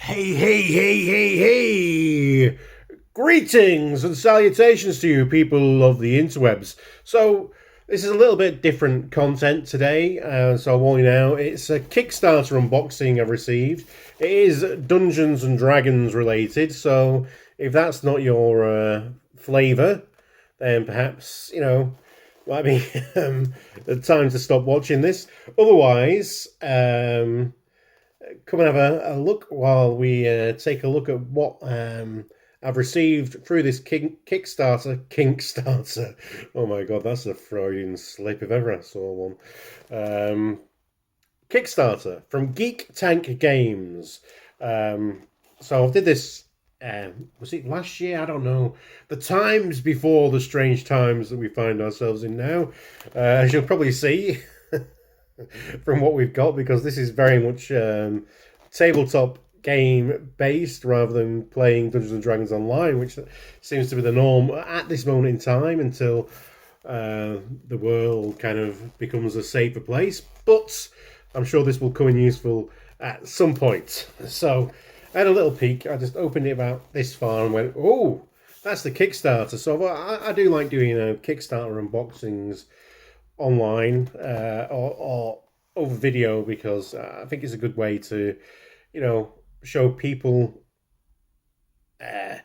Hey, hey, hey, hey, hey! Greetings and salutations to you, people of the interwebs. So, this is a little bit different content today, so I'll warn you now. It's a Kickstarter unboxing I've received. It is Dungeons and Dragons related, so if that's not your flavour, then perhaps, might be the time to stop watching this. Otherwise, come and have a look while we take a look at what I've received through this Kickstarter. Oh my god, that's a Freudian slip if ever I saw one. Kickstarter from Geek Tank Games. So I did this. Was it last year? I don't know. The times before the strange times that we find ourselves in now, as you'll probably see. From what we've got, because this is very much tabletop game based rather than playing Dungeons and Dragons online, which seems to be the norm at this moment in time until the world kind of becomes a safer place. But I'm sure this will come in useful at some point. So I had a little peek. I just opened it about this far and went, oh, that's the Kickstarter. So I do like doing Kickstarter unboxings online or over video, because I think it's a good way to, show people kind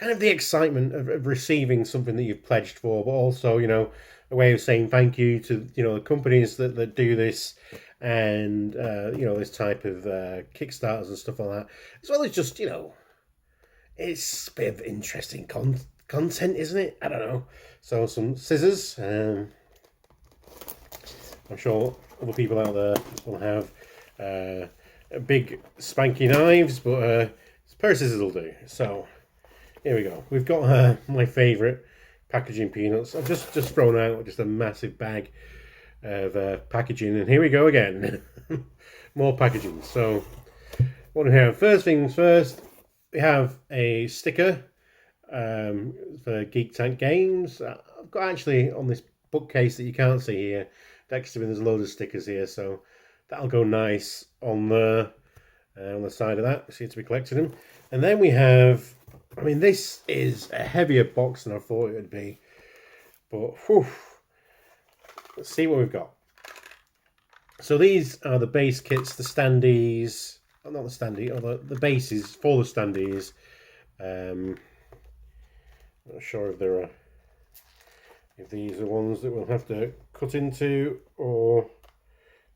of the excitement of receiving something that you've pledged for, but also, a way of saying thank you to, the companies that do this and, this type of Kickstarters and stuff like that, as well as just, it's a bit of interesting content, isn't it? I don't know. So some scissors. I'm sure other people out there will have big spanky knives, but a pair of scissors will do. So here we go. We've got my favourite packaging peanuts. I've just thrown out just a massive bag of packaging, and here we go again. More packaging. So what do we have? First things first, we have a sticker for Geek Tank Games. I've got actually on this bookcase that you can't see here next to me, there's a load of stickers here, so that'll go nice on the side of that. We seem to be collecting them. And then we have, this is a heavier box than I thought it would be, but whew, let's see what we've got. So these are the base kits, the standees, not the standee, or the bases for the standees. Not sure if there are, if these are ones that we'll have to cut into, or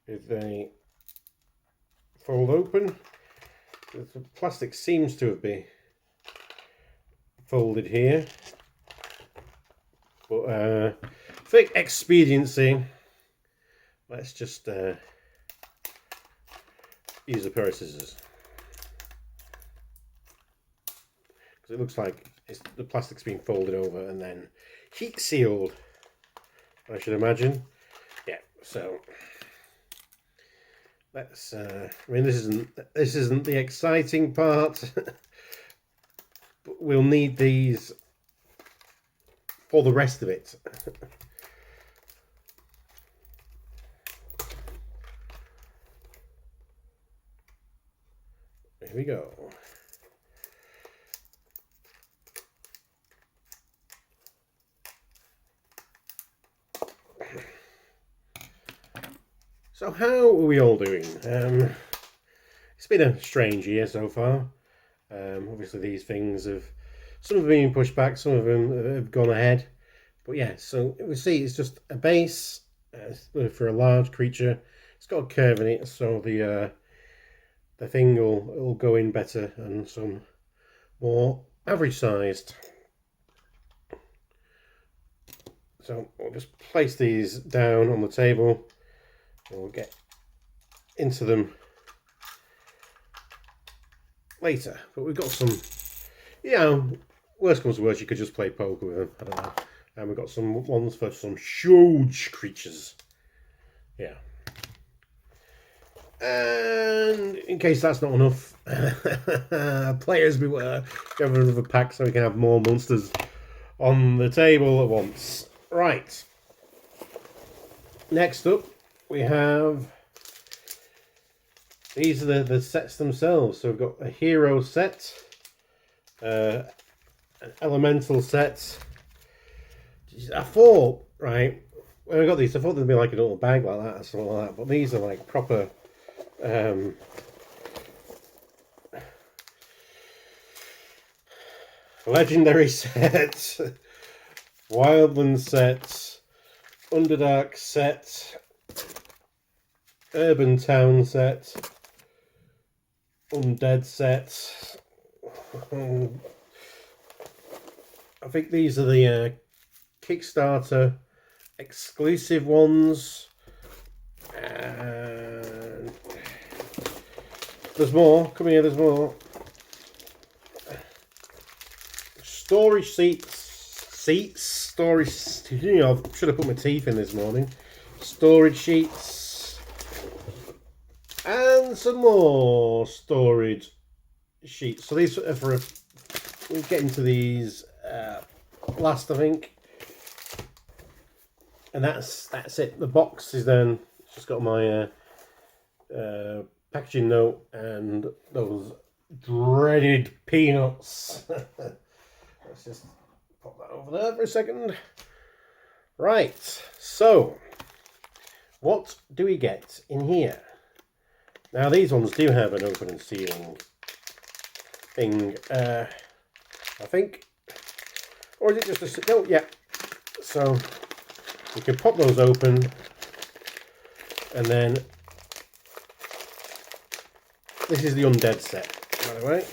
if they fold open. The plastic seems to have been folded here, but for expediency, let's just use a pair of scissors, because it looks like the plastic's been folded over and then heat sealed, I should imagine. Yeah, so let's this isn't the exciting part. But we'll need these for the rest of it. Here we go. So how are we all doing? It's been a strange year so far. Obviously these things some have been pushed back, some of them have gone ahead. But yeah, so we see it's just a base for a large creature. It's got a curve in it, so the thing will go in better, and some more average sized. So we'll just place these down on the table. We'll get into them later, but we've got some, worst comes to worst, you could just play poker with them, I don't know. And we've got some ones for some huge creatures. Yeah. And in case that's not enough, players beware, go for another pack so we can have more monsters on the table at once. Right. Next up, we have these are the sets themselves. So we've got a hero set, an elemental set. I thought, right, when I got these, I thought they'd be like a little bag like that or something like that. But these are like proper legendary sets, Wildland sets, Underdark set, Urban Town set, Undead set. I think these are the Kickstarter exclusive ones. And there's more. Come here, there's more. Storage storage, you know, I should have put my teeth in this morning. Storage sheets. And some more storage sheets. So these are for, we'll get into these last, I think. And that's it. The box is then just got my packaging note and those dreaded peanuts. Let's just pop that over there for a second. Right, so what do we get in here? Now these ones do have an open and sealing thing, I think. Or is it just a... Oh, yeah. So you can pop those open, and then this is the Undead set, by the way.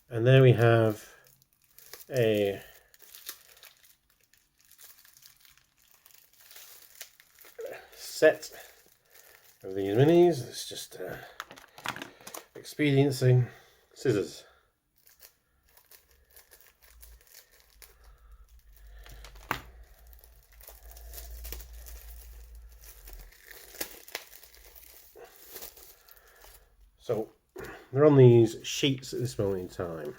And there we have a set of these minis. It's just experiencing scissors. So they're on these sheets at this moment in time.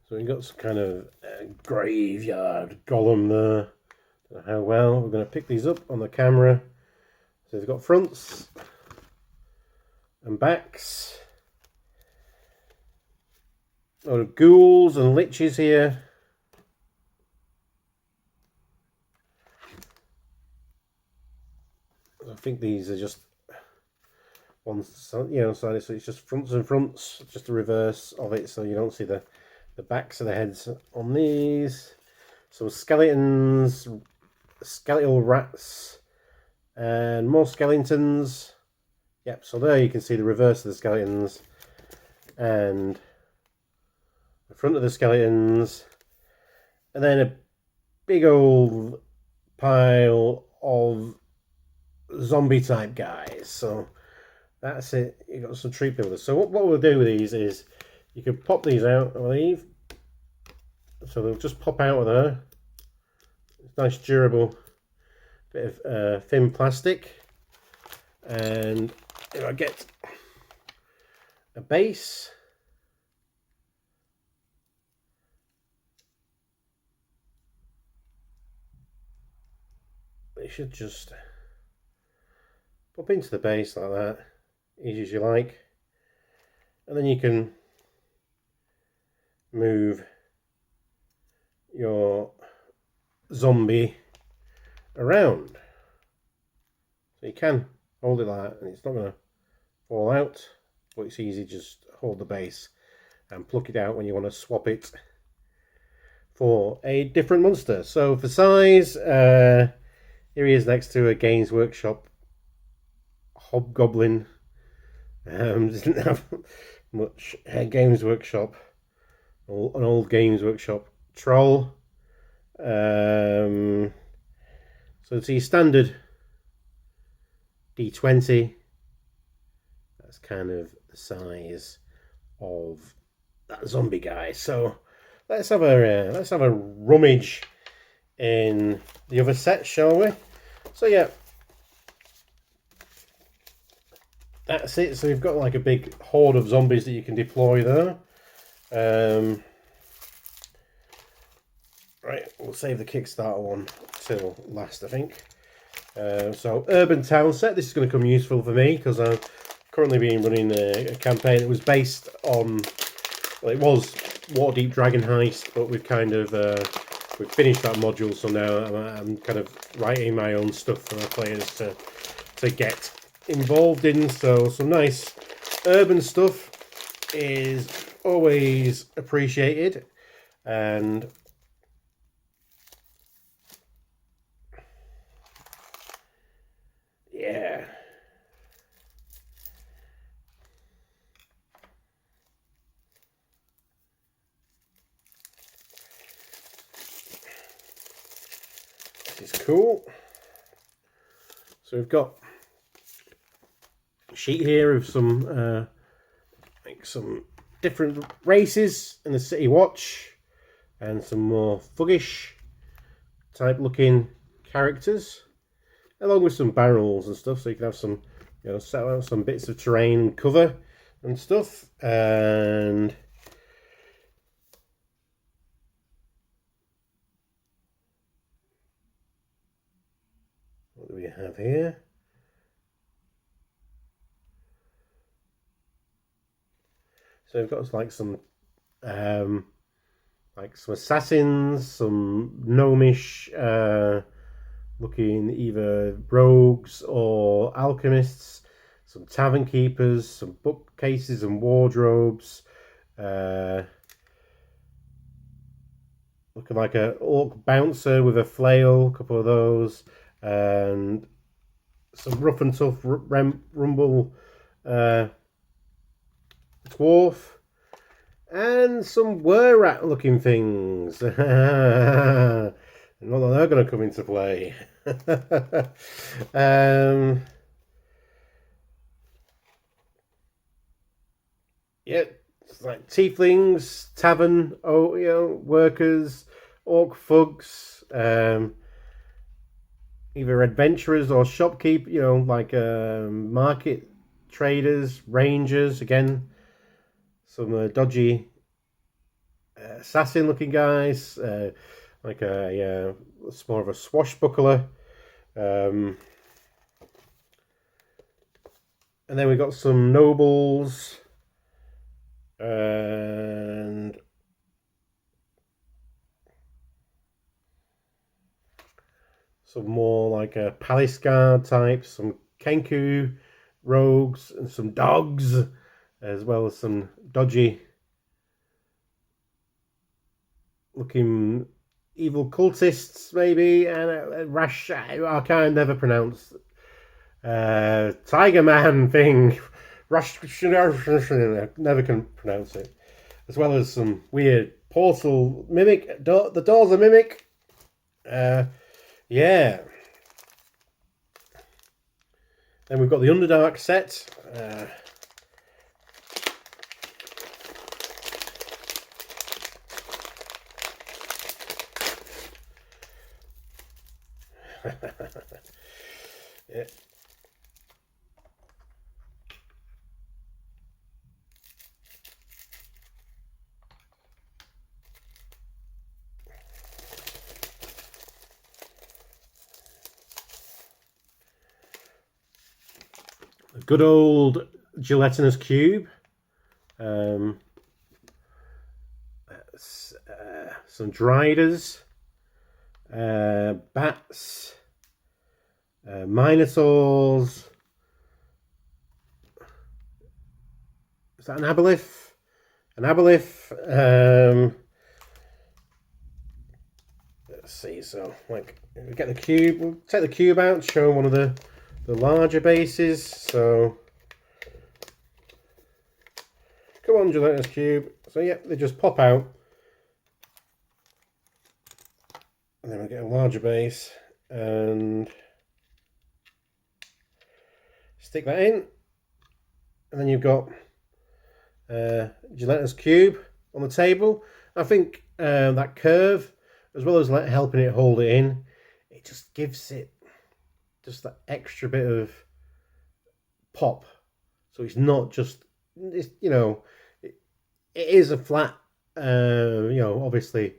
So we've got some kind of graveyard golem there. Don't know how well. We're going to pick these up on the camera. So they've got fronts and backs. A lot of ghouls and liches here. I think these are just one, you know, side, so it's just fronts and fronts, just the reverse of it, so you don't see the backs of the heads on these. Some skeletons, skeletal rats, and more skeletons. Yep, so there you can see the reverse of the skeletons and the front of the skeletons, and then a big old pile of zombie type guys. So that's it. You got some tree builders. So what we'll do with these is you can pop these out, I believe. So they'll just pop out of there. It's nice durable bit of thin plastic. And if I get a base, they should just pop into the base like that, easy as you like, and then you can move your zombie around. So you can hold it like that and it's not going to fall out, but it's easy, just hold the base and pluck it out when you want to swap it for a different monster. So for size, here he is next to a Games Workshop hobgoblin. Doesn't have much. Games Workshop, an old Games Workshop troll. So it's your standard D20. That's kind of the size of that zombie guy. So let's have a rummage in the other set, shall we? So yeah, that's it. So you've got like a big horde of zombies that you can deploy there. Right, we'll save the Kickstarter one till last, I think. So, Urban Town Set. This is going to come useful for me because I've currently been running a campaign that was based on, well, it was Waterdeep Dragon Heist, but we've kind of we've finished that module, so now I'm kind of writing my own stuff for my players to get involved in. So some nice urban stuff is always appreciated, and yeah. This is cool. So we've got a sheet here of some like some different races in the City Watch, and some more thuggish type looking characters, along with some barrels and stuff, so you can have some, you know, set out some bits of terrain and cover and stuff. And what do we have here? So we've got like some assassins, some gnomish looking either rogues or alchemists, some tavern keepers, some bookcases and wardrobes, looking like a orc bouncer with a flail, a couple of those, and some rough and tough rumble dwarf, and some were-rat looking things. Not that they're going to come into play. Yeah, it's like tieflings, tavern, workers, orc thugs, either adventurers or shopkeep, like market traders, rangers. Again, some dodgy assassin looking guys, like it's more of a swashbuckler. And then we got some nobles and some more like a palace guard type, some Kenku rogues, and some dogs, as well as some dodgy looking evil cultists, maybe, and Rash, I can't never pronounce Tiger Man thing. Rush, never can pronounce it. As well as some weird portal mimic. The doors are mimic. Yeah. Then we've got the Underdark set. Yeah. A good old gelatinous cube. Some driders, bats, minotaurs. Is that an aboleth? An aboleth. Let's see. So, like, we get the cube. We'll take the cube out, show one of the larger bases. So, come on, gelatinous cube. So, yeah, they just pop out. And then we get a larger base and stick that in. And then you've got gelatinous cube on the table. I think that curve, as well as helping it hold it in, it just gives it just that extra bit of pop. So it's not just, it is a flat, obviously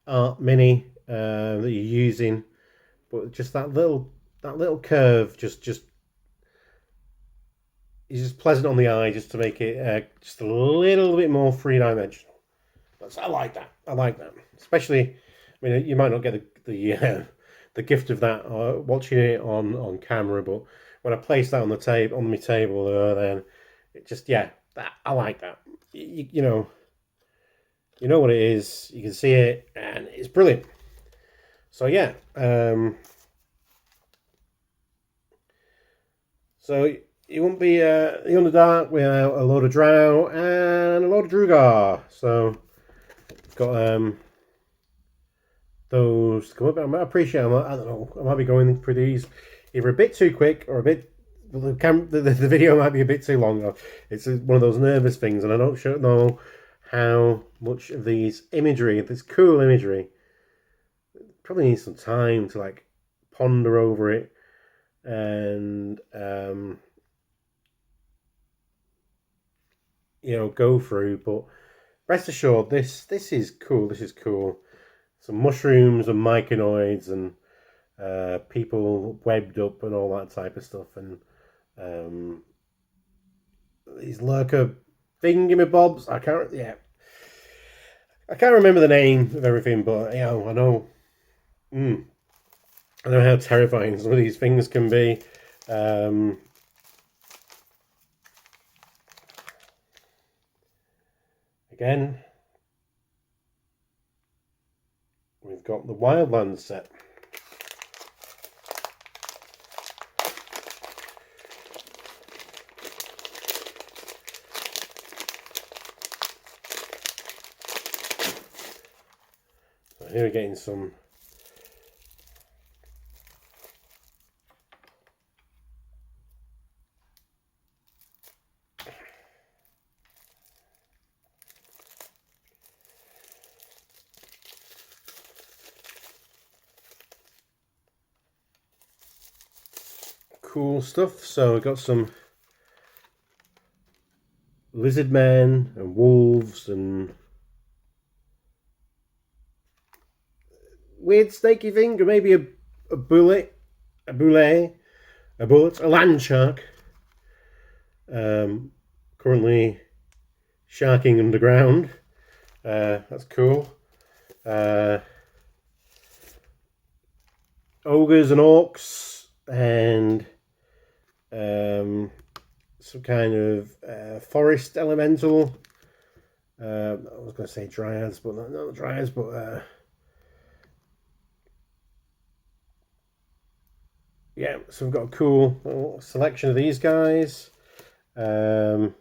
art mini that you're using, but just that little curve just is just pleasant on the eye, just to make it just a little bit more three-dimensional. I like that. I like that, especially. I mean, you might not get the gift of that watching it on camera, but when I place that on the table on my table, then it just I like that. You know what it is. You can see it, and it's brilliant. So yeah, so it won't be the Underdark without a load of Drow and a load of Drugar. So got those come up. I appreciate them. I don't know. I might be going through these either a bit too quick or a bit. The video might be a bit too long. It's one of those nervous things, and I don't know how much of these imagery, this cool imagery, probably need some time to like ponder over it and go through. But rest assured, this is cool. This is cool. Some mushrooms and myconoids and people webbed up and all that type of stuff, and these lurker thingamabobs. I can't remember the name of everything, but I know how terrifying some of these things can be. Again, we've got the Wildland set. So here we're getting some cool stuff. So we've got some lizard men and wolves and weird snaky thing, or maybe a bullet, a land shark. Currently sharking underground. That's cool. Ogres and orcs and some kind of forest elemental. I was going to say dryads, but not dryads, but yeah. So we've got a cool selection of these guys. Some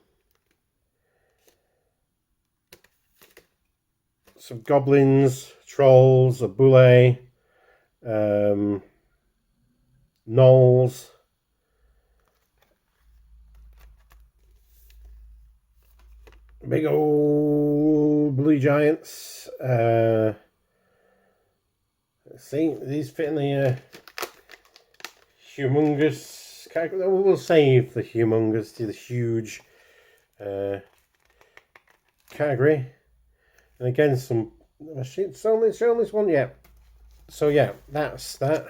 goblins, trolls, a boule, gnolls, big old blue giants. Let's see, these fit in the humongous category. We'll save the humongous to the huge category. And again, it's only this one, yeah. So yeah, that's that.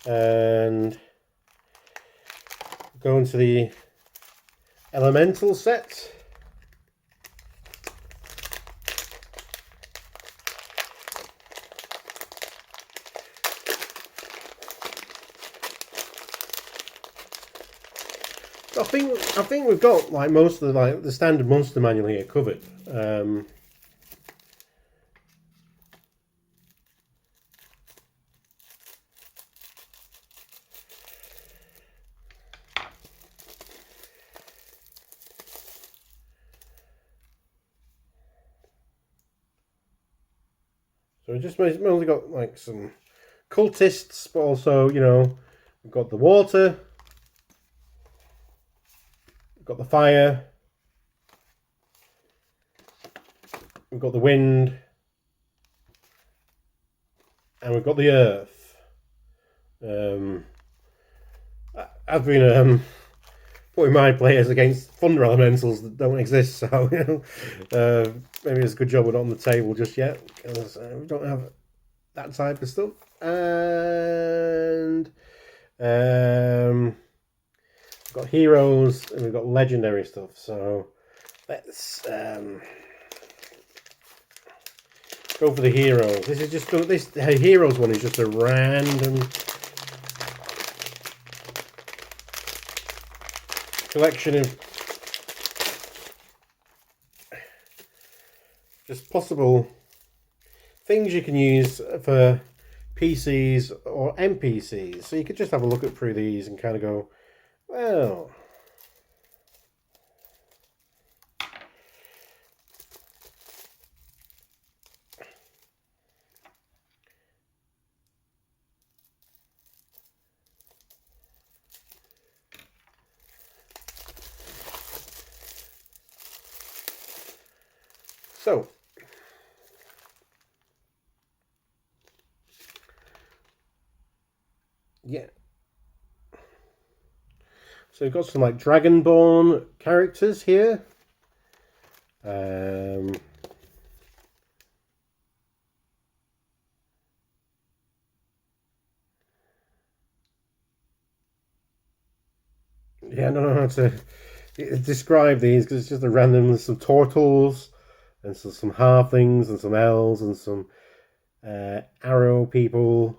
And go into the elemental set. I think we've got like most of the standard monster manual here covered. So we just mainly got like some cultists, but also we've got the water. We've got the fire, we've got the wind, and we've got the earth. I've been putting my players against thunder elementals that don't exist. So maybe it's a good job we're not on the table just yet, because we don't have that type of stuff. And we've got heroes and we've got legendary stuff. So let's go for the heroes. This is just this heroes one is just a random collection of just possible things you can use for PCs or NPCs. So you could just have a look through these and kind of go, well, so yeah. So we've got some like Dragonborn characters here. Yeah, I don't know how to describe these because it's just a random. There's some turtles and some halflings and some elves and some arrow people.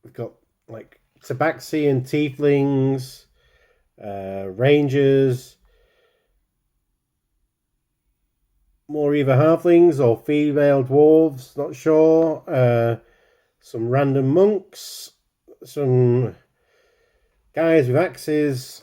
We've got like tabaxi and tieflings, rangers, more either halflings or female dwarves, not sure. Some random monks, some guys with axes,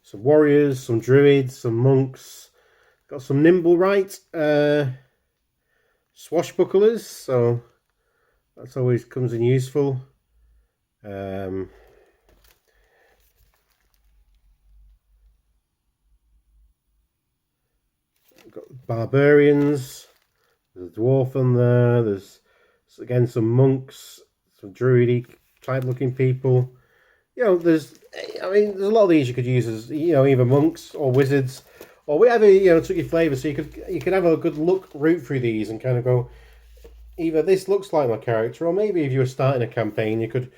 some warriors, some druids, some monks. Got some nimble right swashbucklers, so that's always comes in useful. Got barbarians. There's a dwarf on there. There's again some monks, some druidic type looking people. You know, there's a lot of these you could use as, you know, either monks or wizards or whatever, you know, took your flavour. So you could have a good route through these and kind of go, either this looks like my character, or maybe if you were starting a campaign, you could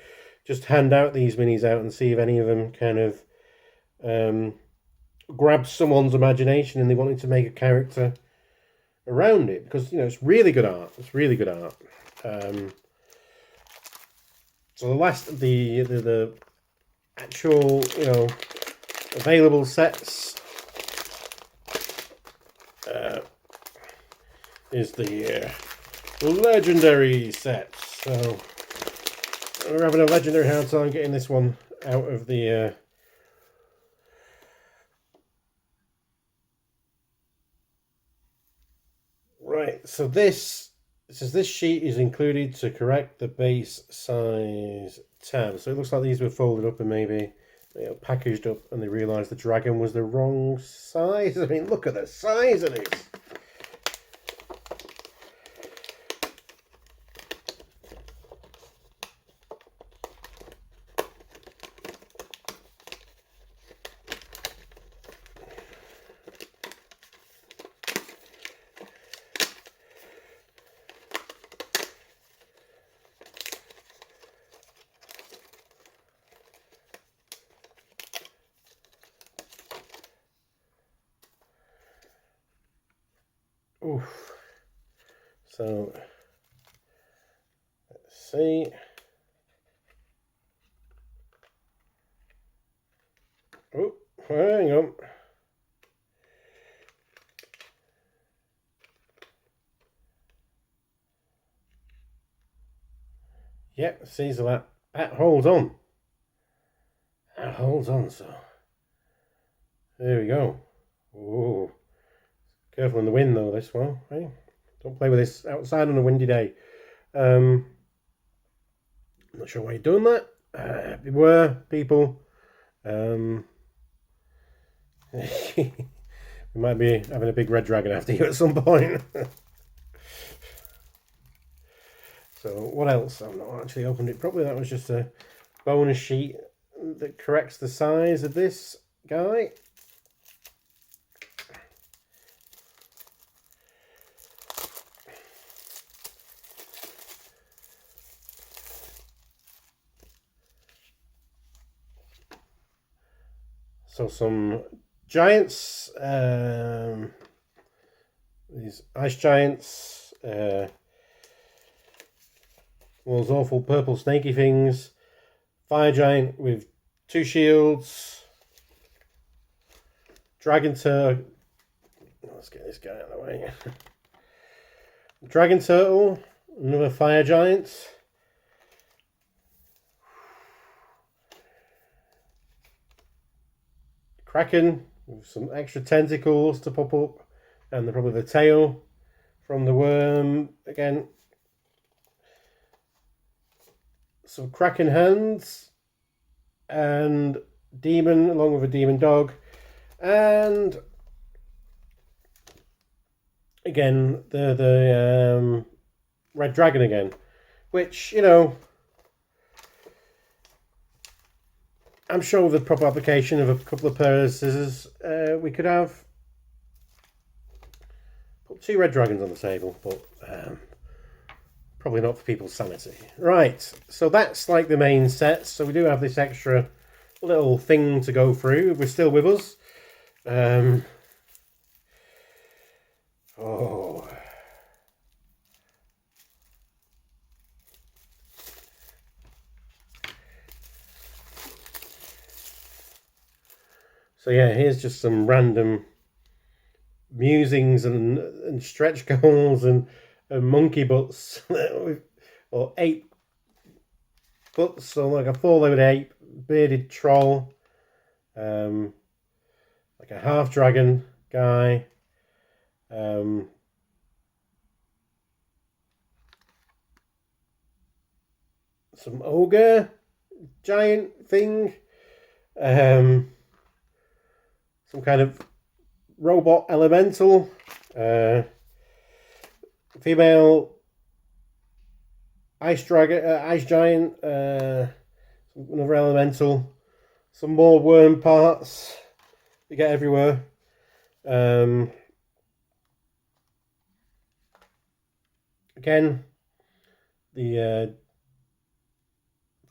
just hand out these minis out and see if any of them kind of grab someone's imagination and they wanted to make a character around it, because, you know, it's really good art. It's really good art. So the last of the actual, you know, available sets is the legendary sets. So we're having a legendary hard time getting this one out of the right. So this says this sheet is included to correct the base size tab. So it looks like these were folded up and maybe, you know, packaged up, and they realised the dragon was the wrong size. I mean, look at the size of this. Oof. So let's see. Oh, hang on. Yep, see, so that holds on. That holds on, so there we go. Oh, careful in the wind though, this one. Right? Don't play with this outside on a windy day. Not sure why you're doing that. Beware, people. We might be having a big red dragon after you at some point. So what else? I've not actually opened it properly. That was just a bonus sheet that corrects the size of this guy. So some giants, these ice giants, those awful purple snaky things, fire giant with 2 shields, dragon turtle. Let's get this guy out of the way. Dragon turtle, another fire giant. Kraken with some extra tentacles to pop up, and probably the tail from the worm again. Some Kraken hands and demon along with a demon dog, and again the red dragon again, which, you know, I'm sure with the proper application of a couple of pairs of scissors, we could have put 2 red dragons on the table, but probably not for people's sanity. Right, so that's like the main set. So we do have this extra little thing to go through. We're still with us. Oh. So yeah, here's just some random musings and stretch goals and monkey butts, or ape butts, so like a 4-legged ape, bearded troll, like a half dragon guy, some ogre giant thing, some kind of robot elemental, female ice dragon, ice giant, another elemental, some more worm parts you get everywhere. Again, the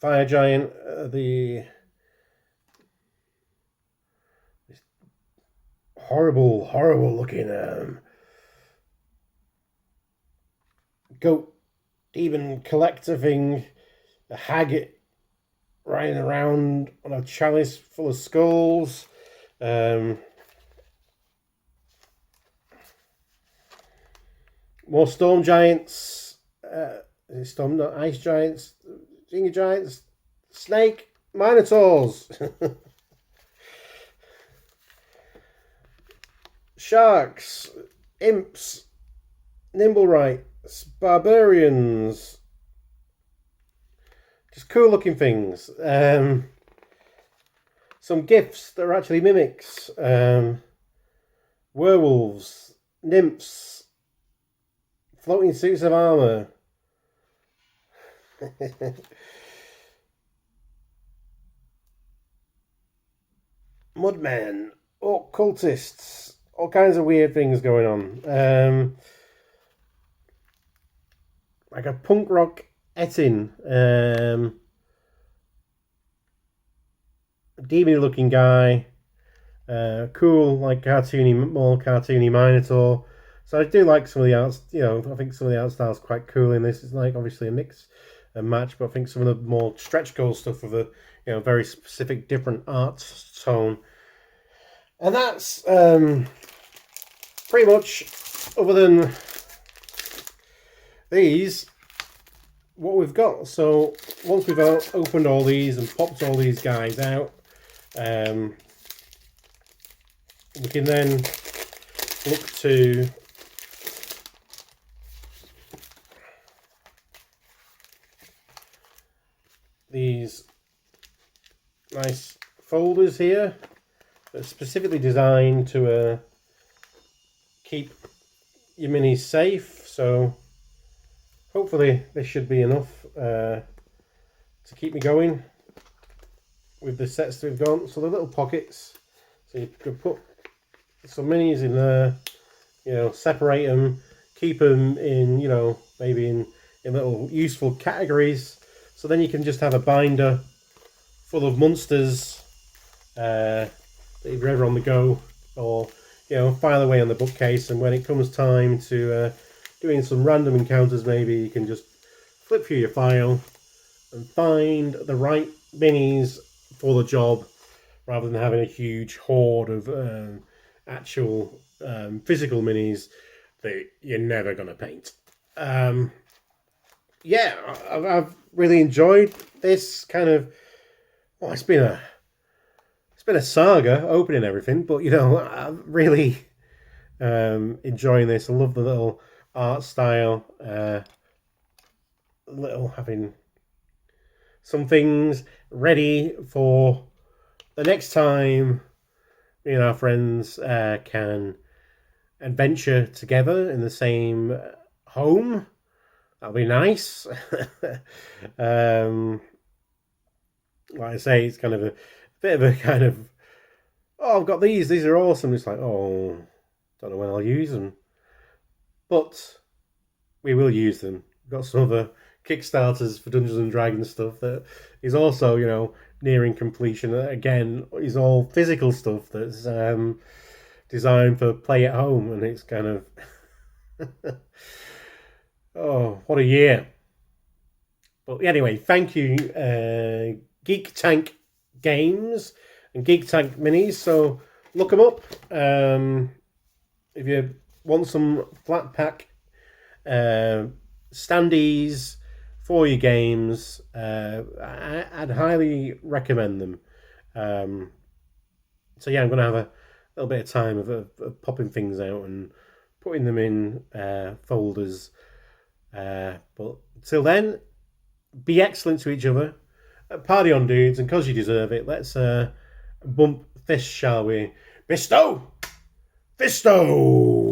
fire giant, the horrible looking goat demon collector thing, a hag riding around on a chalice full of skulls. More storm giants, storm, not ice giants, ginger giants, snake, minotaurs, sharks, imps, nimblewrights, barbarians. Just cool looking things. Some gifts that are actually mimics. Werewolves, nymphs, floating suits of armor. Mudmen, orc cultists, all kinds of weird things going on. Like a punk rock Etin, demon looking guy, cool, like more cartoony Minotaur. So I do like some of the arts, you know, I think some of the art style's quite cool in this. It's like obviously a mix and match, but I think some of the more stretch goal stuff with a, you know, very specific different art tone. And that's pretty much, other than these, what we've got. So once we've opened all these and popped all these guys out, we can then look to these nice folders here that's specifically designed to keep your minis safe. So hopefully this should be enough to keep me going with the sets that we've got. So the little pockets, so you could put some minis in there, you know, separate them, keep them in, you know, maybe in little useful categories. So then you can just have a binder full of monsters that you're ever on the go, or, you know, file away on the bookcase, and when it comes time to doing some random encounters, maybe you can just flip through your file and find the right minis for the job, rather than having a huge hoard of actual physical minis that you're never going to paint. Yeah, I've really enjoyed this kind of. Well, it's been a saga opening everything, but you know, I'm really enjoying this. I love the little art style. Little having some things ready for the next time me and our friends can adventure together in the same home. That'll be nice. Like I say, it's kind of a bit of a kind of, oh, I've got these are awesome. It's like, oh, don't know when I'll use them. But we will use them. We've got some other Kickstarters for Dungeons and Dragons stuff that is also, you know, nearing completion. Again, is all physical stuff that's designed for play at home, and it's kind of oh, what a year. But anyway, thank you, Geek Tank Games and Geek Tank Minis. So look them up if you want some flat pack standees for your games. I'd highly recommend them. So yeah, I'm going to have a little bit of time of popping things out and putting them in folders. But till then, be excellent to each other. Party on, dudes, and because you deserve it, let's bump fists, shall we? Bisto! Fisto!